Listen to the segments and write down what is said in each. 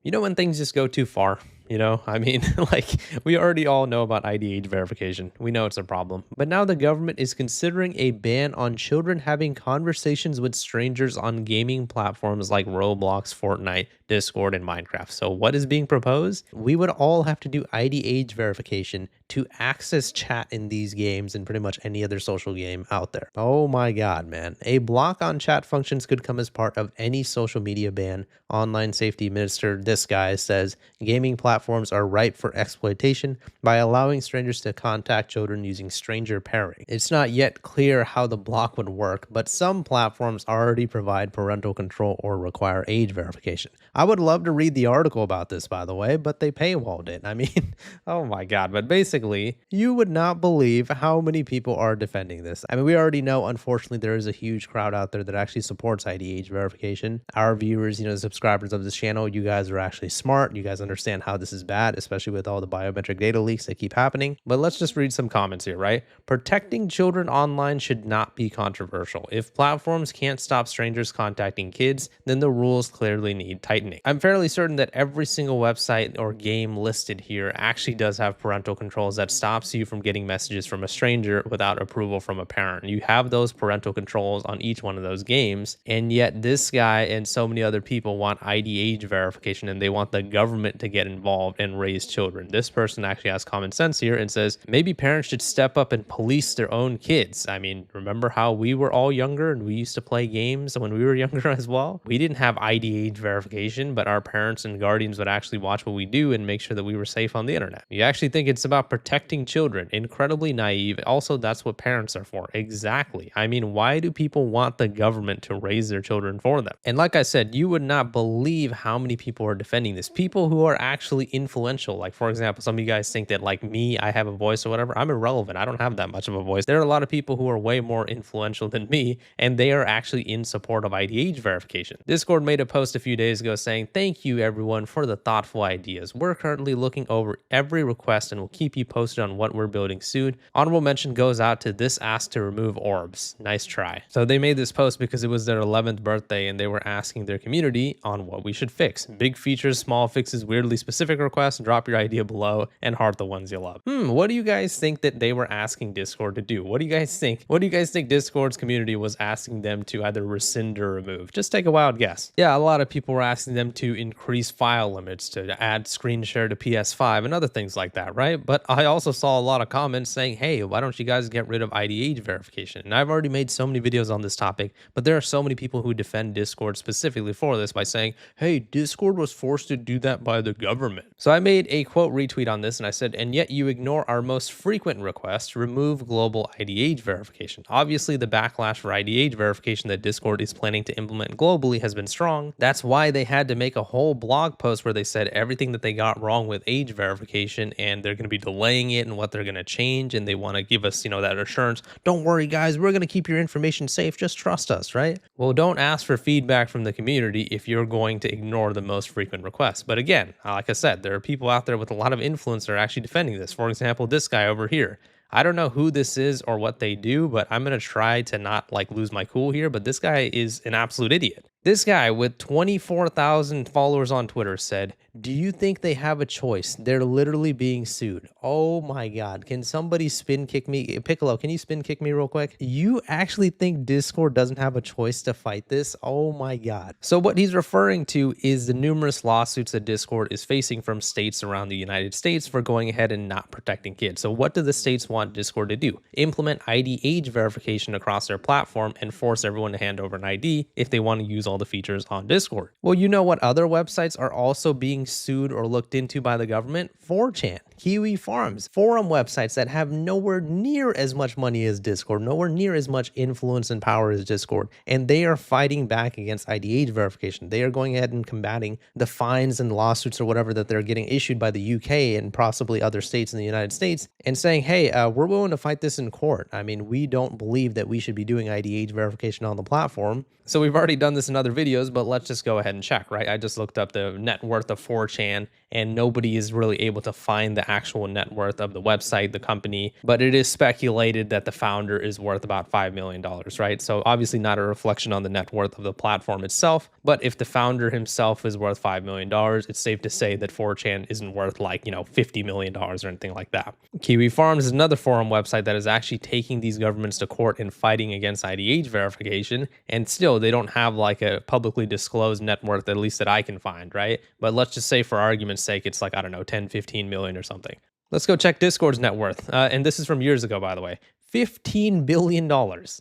You know when things just go too far? I mean, like, we already all know about ID age verification. We know it's a problem. But now the government is considering a ban on children having conversations with strangers on gaming platforms like Roblox, Fortnite, Discord, and Minecraft. So, what is being proposed? We would all have to do ID age verification to access chat in these games and pretty much any other social game out there. Oh my God, man. A block on chat functions could come as part of any social media ban. Online safety minister, this guy says gaming platforms are ripe for exploitation by allowing strangers to contact children using stranger pairing. It's not yet clear how the block would work, but some platforms already provide parental control or require age verification. I would love to read the article about this, by the way, but they paywalled it. I mean, oh my God. But basically, you would not believe how many people are defending this. I mean, we already know, unfortunately, there is a huge crowd out there that actually supports ID age verification. Our viewers, the subscribers of this channel, you guys are actually smart. You guys understand how this is bad, especially with all the biometric data leaks that keep happening. But let's just read some comments here, right? Protecting children online should not be controversial. If platforms can't stop strangers contacting kids, then the rules clearly need tightening. I'm fairly certain that every single website or game listed here actually does have parental controls that stops you from getting messages from a stranger without approval from a parent. You have those parental controls on each one of those games, and yet this guy and so many other people want ID age verification, and they want the government to get involved and raise children. This person actually has common sense here and says maybe parents should step up and police their own kids. I mean, remember how we were all younger and we used to play games when we were younger as well? We didn't have ID age verification, but our parents and guardians would actually watch what we do and make sure that we were safe on the internet. You actually think it's about protecting children? Incredibly naive. Also, that's what parents are for. Exactly. I mean, why do people want the government to raise their children for them? And like I said, you would not believe how many people are defending this. People who are actually influential. Like, for example, some of you guys think that, like me, I have a voice or whatever. I'm irrelevant. I don't have that much of a voice. There are a lot of people who are way more influential than me, and they are actually in support of ID age verification. Discord made a post a few days ago saying, "Thank you everyone for the thoughtful ideas. We're currently looking over every request and will keep you posted on what we're building soon. Honorable mention goes out to this ask to remove orbs. Nice try." So they made this post because it was their 11th birthday and they were asking their community on what we should fix. Big features, small fixes, weirdly specific requests, drop your idea below and heart the ones you love. What do you guys think that they were asking Discord to do? What do you guys think? What do you guys think Discord's community was asking them to either rescind or remove? Just take a wild guess. Yeah, a lot of people were asking them to increase file limits, to add screen share to PS5 and other things like that, right? But I also saw a lot of comments saying, hey, why don't you guys get rid of ID age verification? And I've already made so many videos on this topic, but there are so many people who defend Discord specifically for this by saying, hey, Discord was forced to do that by the government. So I made a quote retweet on this and I said, and yet you ignore our most frequent request, remove global ID age verification. Obviously, the backlash for ID age verification that Discord is planning to implement globally has been strong. That's why they had to make a whole blog post where they said everything that they got wrong with age verification and they're going to be delaying it and what they're going to change, and they want to give us, that assurance. Don't worry, guys, we're going to keep your information safe. Just trust us, right? Well, don't ask for feedback from the community if you're going to ignore the most frequent requests. But again, like I said, there are people out there with a lot of influence that are actually defending this. For example, this guy over here. I don't know who this is or what they do, but I'm going to try to not lose my cool here. But this guy is an absolute idiot. This guy with 24,000 followers on Twitter said, do you think they have a choice? They're literally being sued. Oh my God. Can somebody spin kick me? Piccolo, can you spin kick me real quick? You actually think Discord doesn't have a choice to fight this? Oh my God. So what he's referring to is the numerous lawsuits that Discord is facing from states around the United States for going ahead and not protecting kids. So what do the states want Discord to do? Implement ID age verification across their platform and force everyone to hand over an ID if they want to use all the features on Discord. Well, you know what other websites are also being sued or looked into by the government? 4chan, Kiwi Farms, forum websites that have nowhere near as much money as Discord, nowhere near as much influence and power as Discord, and they are fighting back against ID age verification. They are going ahead and combating the fines and lawsuits or whatever that they're getting issued by the UK and possibly other states in the United States, and saying, hey, we're willing to fight this in court. I mean, we don't believe that we should be doing ID age verification on the platform. So we've already done this in other videos, but let's just go ahead and check, right? I just looked up the net worth of 4chan and nobody is really able to find the the actual net worth of the website, the company, but it is speculated that the founder is worth about $5 million, right? So obviously not a reflection on the net worth of the platform itself, but if the founder himself is worth $5 million, it's safe to say that 4chan isn't worth like, $50 million or anything like that. Kiwi Farms is another forum website that is actually taking these governments to court and fighting against IDH verification, and still they don't have like a publicly disclosed net worth, at least that I can find, right? But let's just say for argument's sake, it's like, I don't know, 10, 15 million or something. Let's go check Discord's net worth. And this is from years ago, by the way. $15 billion.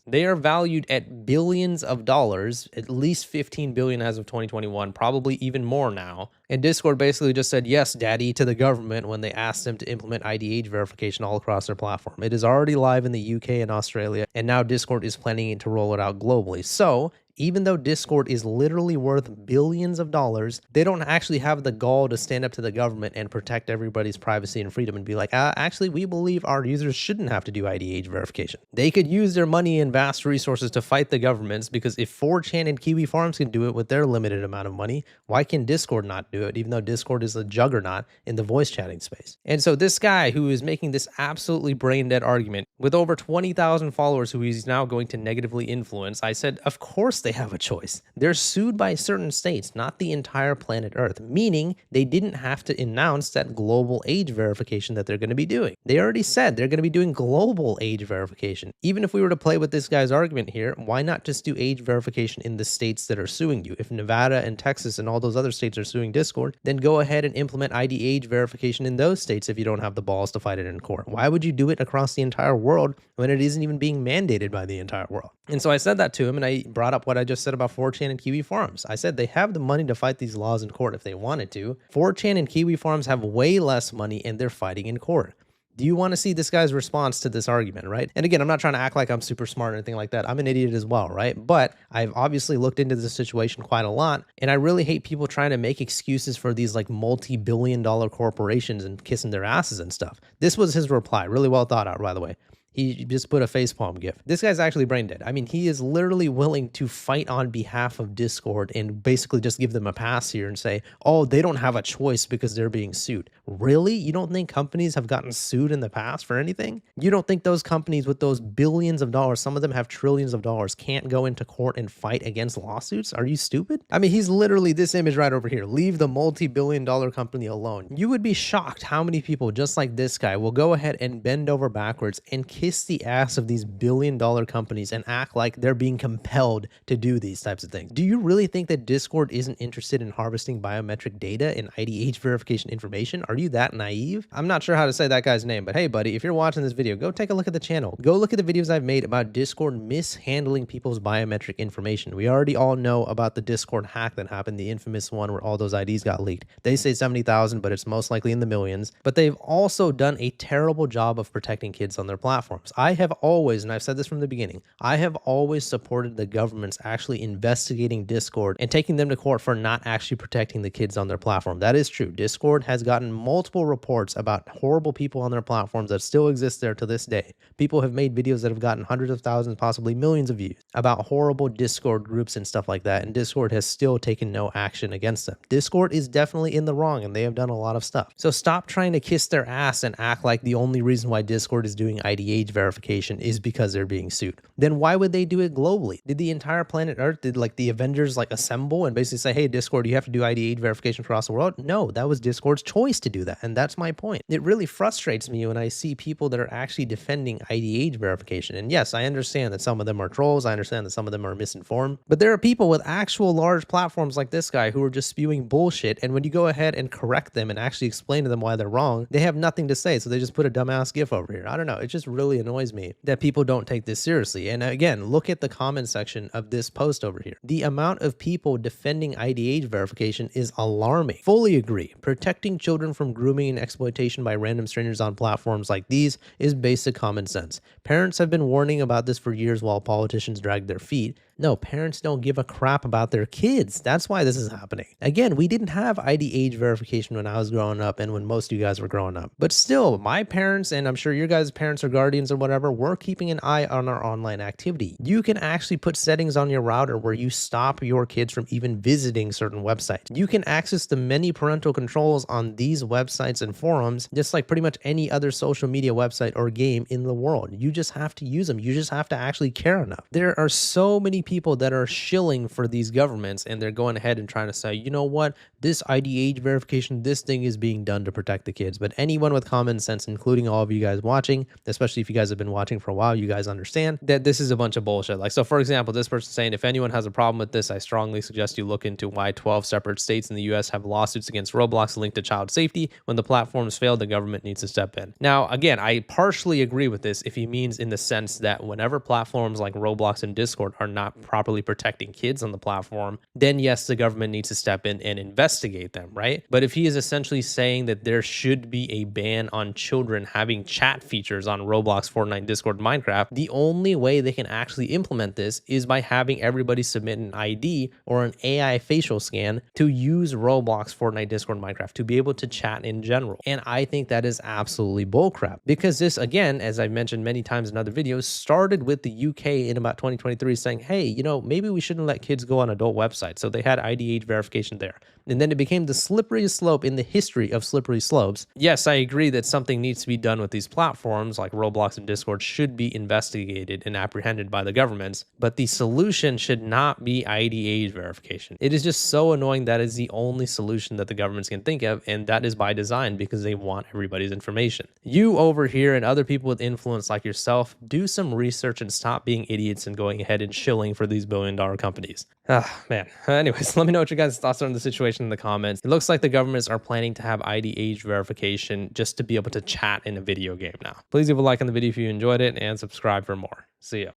They are valued at billions of dollars, at least 15 billion as of 2021, probably even more now. And Discord basically just said, yes, daddy, to the government when they asked them to implement IDH verification all across their platform. It is already live in the UK and Australia, and now Discord is planning to roll it out globally. So even though Discord is literally worth billions of dollars, they don't actually have the gall to stand up to the government and protect everybody's privacy and freedom and be like, actually, we believe our users shouldn't have to do IDH verification. They could use their money and vast resources to fight the governments, because if 4chan and Kiwi Farms can do it with their limited amount of money, why can Discord not do it, even though Discord is a juggernaut in the voice chatting space? And so this guy who is making this absolutely brain dead argument with over 20,000 followers who he's now going to negatively influence, I said, of course they have a choice. They're sued by certain states, not the entire planet Earth, meaning they didn't have to announce that global age verification that they're going to be doing. They already said they're going to be doing global age verification. Even if we were to play with this guy's argument here, why not just do age verification in the states that are suing you? If Nevada and Texas and all those other states are suing Discord, then go ahead and implement ID age verification in those states if you don't have the balls to fight it in court. Why would you do it across the entire world when it isn't even being mandated by the entire world? And so I said that to him, and I brought up what I just said about 4chan and Kiwi Farms. I said they have the money to fight these laws in court if they wanted to. 4chan and Kiwi Farms have way less money and they're fighting in court. Do you want to see this guy's response to this argument, right? And again, I'm not trying to act like I'm super smart or anything like that. I'm an idiot as well, right? But I've obviously looked into this situation quite a lot, and I really hate people trying to make excuses for these like multi-billion-dollar corporations and kissing their asses and stuff. This was his reply, really well thought out, by the way. He just put a facepalm gif. This guy's actually brain dead. I mean, he is literally willing to fight on behalf of Discord and basically just give them a pass here and say, oh, they don't have a choice because they're being sued. Really? You don't think companies have gotten sued in the past for anything? You don't think those companies with those billions of dollars, some of them have trillions of dollars, can't go into court and fight against lawsuits? Are you stupid? I mean, he's literally this image right over here. Leave the multi-billion-dollar company alone. You would be shocked how many people just like this guy will go ahead and bend over backwards and kiss the ass of these billion-dollar companies and act like they're being compelled to do these types of things. Do you really think that Discord isn't interested in harvesting biometric data and IDH verification information? Are you that naive? I'm not sure how to say that guy's name, but hey, buddy, if you're watching this video, go take a look at the channel. Go look at the videos I've made about Discord mishandling people's biometric information. We already all know about the Discord hack that happened, the infamous one where all those IDs got leaked. They say 70,000, but it's most likely in the millions. But they've also done a terrible job of protecting kids on their platforms. I have always, and I've said this from the beginning, I have always supported the governments actually investigating Discord and taking them to court for not actually protecting the kids on their platform. That is true. Discord has gotten multiple reports about horrible people on their platforms that still exist there to this day. People have made videos that have gotten hundreds of thousands, possibly millions of views about horrible Discord groups and stuff like that, and Discord has still taken no action against them. Discord is definitely in the wrong, and they have done a lot of stuff. So stop trying to kiss their ass and act like the only reason why Discord is doing IDH verification is because they're being sued. Then why would they do it globally? Did the entire planet Earth, did like the Avengers like assemble and basically say, hey, Discord, you have to do IDH verification across the world? No, that was Discord's choice to do that. And that's my point. It really frustrates me when I see people that are actually defending IDH verification. And yes, I understand that some of them are trolls. I understand that some of them are misinformed, but there are people with actual large platforms like this guy who are just spewing bullshit. And when you go ahead and correct them and actually explain to them why they're wrong, they have nothing to say. So they just put a dumbass gif over here. I don't know. It just really annoys me that people don't take this seriously. And again, look at the comment section of this post over here. The amount of people defending IDH verification is alarming. Fully agree. Protecting children from grooming and exploitation by random strangers on platforms like these is basic common sense. Parents have been warning about this for years while politicians drag their feet. No, parents don't give a crap about their kids. That's why this is happening. Again, we didn't have ID age verification when I was growing up and when most of you guys were growing up. But still, my parents, and I'm sure your guys' parents or guardians or whatever, were keeping an eye on our online activity. You can actually put settings on your router where you stop your kids from even visiting certain websites. You can access the many parental controls on these websites and forums, just like pretty much any other social media website or game in the world. You just have to use them. You just have to actually care enough. There are so many people that are shilling for these governments, and they're going ahead and trying to say, you know what, this ID age verification, this thing is being done to protect the kids. But anyone with common sense, including all of you guys watching, especially if you guys have been watching for a while, you guys understand that this is a bunch of bullshit. Like, so for example, this person saying, if anyone has a problem with this, I strongly suggest you look into why 12 separate states in the US have lawsuits against Roblox linked to child safety. When the platforms fail, the government needs to step in. Now, again, I partially agree with this if he means in the sense that whenever platforms like Roblox and Discord are not properly protecting kids on the platform, then yes, the government needs to step in and investigate them, right? But if he is essentially saying that there should be a ban on children having chat features on Roblox, Fortnite, Discord, Minecraft, the only way they can actually implement this is by having everybody submit an ID or an AI facial scan to use Roblox, Fortnite, Discord, Minecraft to be able to chat in general. And I think that is absolutely bullcrap, because this, again, as I mentioned many times in other videos, started with the UK in about 2023 saying, hey, you know, maybe we shouldn't let kids go on adult websites. So they had ID age verification there. And then it became the slipperiest slope in the history of slippery slopes. Yes, I agree that something needs to be done with these platforms like Roblox and Discord should be investigated and apprehended by the governments, but the solution should not be ID age verification. It is just so annoying that is the only solution that the governments can think of, and that is by design because they want everybody's information. You over here and other people with influence like yourself, do some research and stop being idiots and going ahead and shilling for these billion-dollar companies. Ah, man. Anyways, let me know what your guys' thoughts are on the situation in the comments. It looks like the governments are planning to have ID age verification just to be able to chat in a video game now. Please leave a like on the video if you enjoyed it and subscribe for more. See ya.